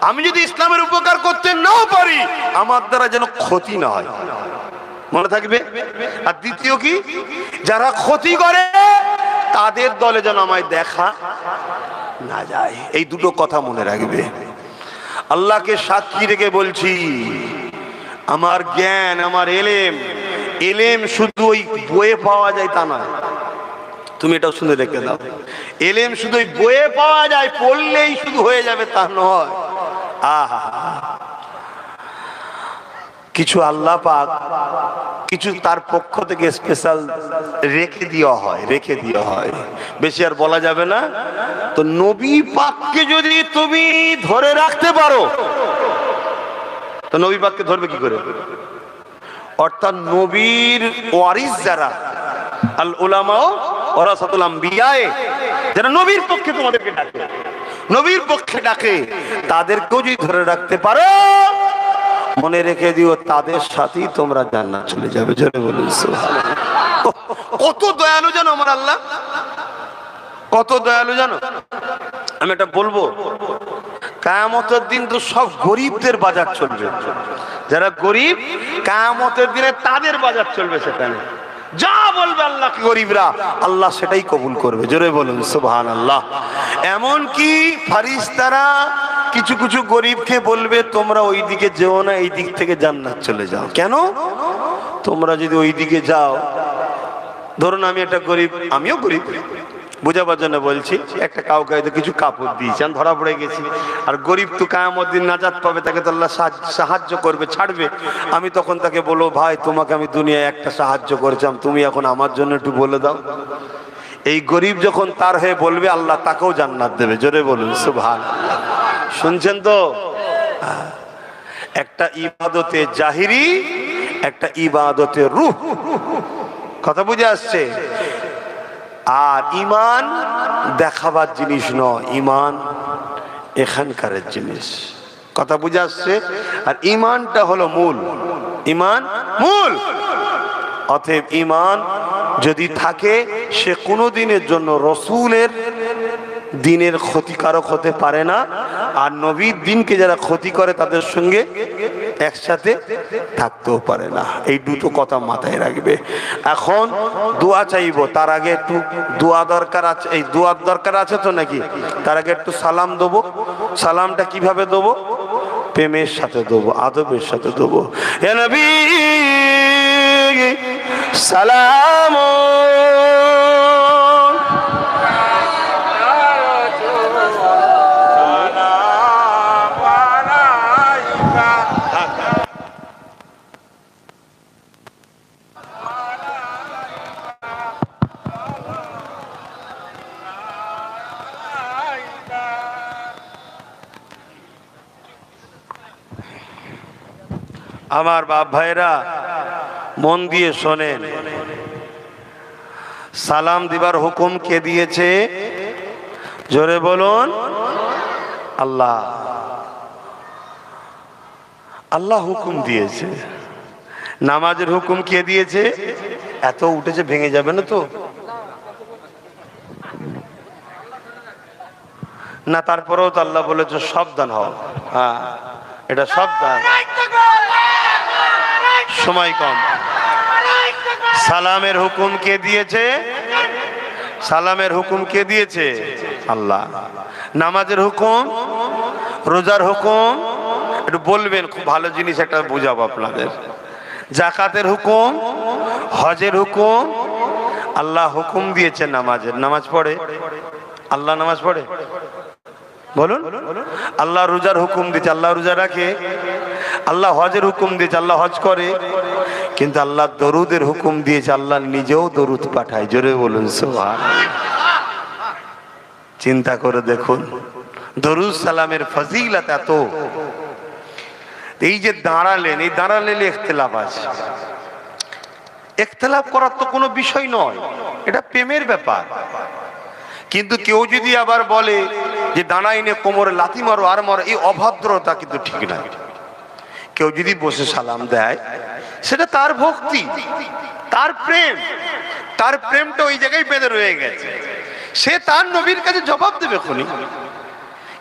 আমি যদি ইসলামের উপকার করতে নাও পারি, আমার দ্বারা যেন ক্ষতি না হয়, মনে থাকবে। আর দ্বিতীয় কি, যারা ক্ষতি করে তাদের দলে যেন আমায় দেখা না যায়। এই দুটো কথা মনে রাখবে। আল্লাহকে সাক্ষী রেখে বলছি, আমার জ্ঞান, আমার এলেম শুধু ওই বইয়ে পাওয়া যায় তা নয়। তুমি এটাও শুনে রেখে দাও, এলেম শুধু ওই বইয়ে পাওয়া যায়, পড়লেই শুধু হয়ে যাবে তা নয়। আহা, কিছু আল্লাহ পাক কিছু তার পক্ষ থেকে স্পেশাল রেখে দেওয়া হয়, বেশি আর বলা যাবে না। তো নবী পাককে যদি তুমি ধরে রাখতে পারো, তো নবী পাককে ধরবে কি করে? অর্থাৎ নবীর ওয়ারিস যারা, আল উলামা ওয়ারাসাতুল আম্বিয়া, যারা নবীর পক্ষে তোমাদেরকে ডাকে, নবীর পক্ষে ডাকে, তাদেরকেও যদি ধরে রাখতে পারো, মনে রেখে দিও তাদের সাথেই তোমরা জান্নাত চলে যাবে। জোরে বলুন সুবহানাল্লাহ। কত দয়ালু জানো আমার আল্লাহ, কত দয়ালু জানো। আমি এটা বলবো, কিয়ামতের দিন তো সব গরিবদের বাজার চলবে। যারা গরিব, কিয়ামতের দিনে তাদের বাজার চলবে। সেখানে যা বলবে আল্লাহ গরিবরা, আল্লাহ সেটাই কবুল করবে। জোরে বলুন সুবহানাল্লাহ। এমন কি ফারিস্তারা কিছু কিছু গরিবকে বলবে, তোমরা ওই দিকে যেও না, এই দিক থেকে জান্নাত চলে যাও। কেন? তোমরা যদি ওই দিকে যাও, ধরুন আমি একটা গরিব, আমিও গরিব, বোঝাবার জন্য বলছি, একটা কাউকে হয়তো কিছু কাপড় দিয়েছি, আমি ধরা পড়ে গেছি, আর গরিব তো কিয়ামত দিন নাজাত পাবে, তাকে তো আল্লাহ সাহায্য করবে, ছাড়বে। আমি তখন তাকে বলবো, ভাই তোমাকে আমি দুনিয়ায় একটা সাহায্য করেছিলাম, তুমি এখন আমার জন্য একটু বলে দাও। এই গরিব যখন তার হয়ে বলবে, আল্লাহ তাকেও জান্নাত দেবে। জোরে বলুন সুবহানাল্লাহ। শুনছেন তো? একটা ইবাদতে জাহিরি, একটা ইবাদতে রূহ, কথা বুঝে আসছে? আর ঈমান দেখাবার জিনিস নয়, ঈমান এখানকার জিনিস, কথা বুঝে আসছে? আর ঈমানটা হলো মূল, ঈমান মূল। অতএব ঈমান যদি থাকে, সে কোনো দিনের জন্য রসুলের দিনের ক্ষতিকারক হতে পারে না, আর নবীর দিনকে যারা ক্ষতি করে তাদের সঙ্গে একসাথে থাকতেও পারে না। এই দুটো কথা মাথায় রাখবে। এখন দোয়া চাইবো, তার আগে একটু দোয়া দরকার আছে। এই দোয়ার দরকার আছে তো নাকি? তার আগে একটু সালাম দেবো। সালামটা কিভাবে দেবো? প্রেমের সাথে দেবো, আদবের সাথে দেবো। হে নবী সালাম, আমার বাপ ভাইরা মন দিয়ে শোনেন। সালাম দিবার হুকুম কে দিয়েছে? জোরে বলুন। আল্লাহ, আল্লাহ হুকুম দিয়েছে। নামাজের হুকুম কে দিয়েছে? এত উঠেছে ভেঙে যাবে না তো? না, তারপরেও তো আল্লাহ বলেছে সাবধান হও। হ্যাঁ, এটা সাবধান, সময় কম। সালামের হুকুম কে দিয়েছে? সালামের হুকুম কে দিয়েছে? আল্লাহ। নামাজের হুকুম, রোজার হুকুম, একটু বলবেন, খুব ভালো জিনিস একটা বুঝাবো আপনাদের। যাকাতের হুকুম, হজের হুকুম, আল্লাহ হুকুম দিয়েছে নামাজের। নামাজ পড়ে আল্লাহ, নামাজ পড়ে বলুন। আল্লাহ রোজার হুকুম দিয়েছে, আল্লাহ রোজা রাখে। আল্লাহ হজের হুকুম দিয়েছে, আল্লাহ হজ করে। কিন্তু আল্লাহ দরুদের হুকুম দিয়েছে, আল্লাহ নিজেও দরুদ পাঠায়। জোরে বলুন সুবহানাল্লাহ। চিন্তা করে দেখুন, দরুদ সালামের ফজিলত এত। এই যে দাঁড়ালেন, এই দাঁড়ালেন ইখতিলাফ আছে। ইখতিলাফ করার তো কোনো বিষয় নয়, এটা প্রেমের ব্যাপার। কিন্তু কেউ যদি আবার বলে যে দাঁড়াইনে কোমরে লাথি মারো আর মারো, এই অভদ্রতা কিন্তু ঠিক না। কেউ যদি বসে সালাম দেয়, সেটা তার ভক্তি, তার প্রেম, তার প্রেমটা ওই জায়গায় বেঁধে রয়ে গেছে। সে তার নবীর কাছে জবাব দেবে খুনি।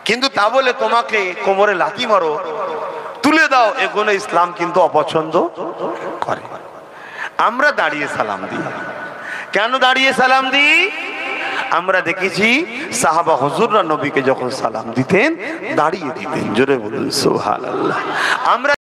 কিন্তু তা বলে তোমাকে কোমরে লাথি মারো, তুলে দাও, এগুলো ইসলাম কিন্তু অপছন্দ করে। আমরা দাঁড়িয়ে সালাম দিই। কেন দাঁড়িয়ে সালাম দিই? আমরা দেখেছি সাহাবা হুজুররা নবীকে যখন সালাম দিতেন দাঁড়িয়ে দিতেন। জোরে বলুন সুবহানাল্লাহ। আমরা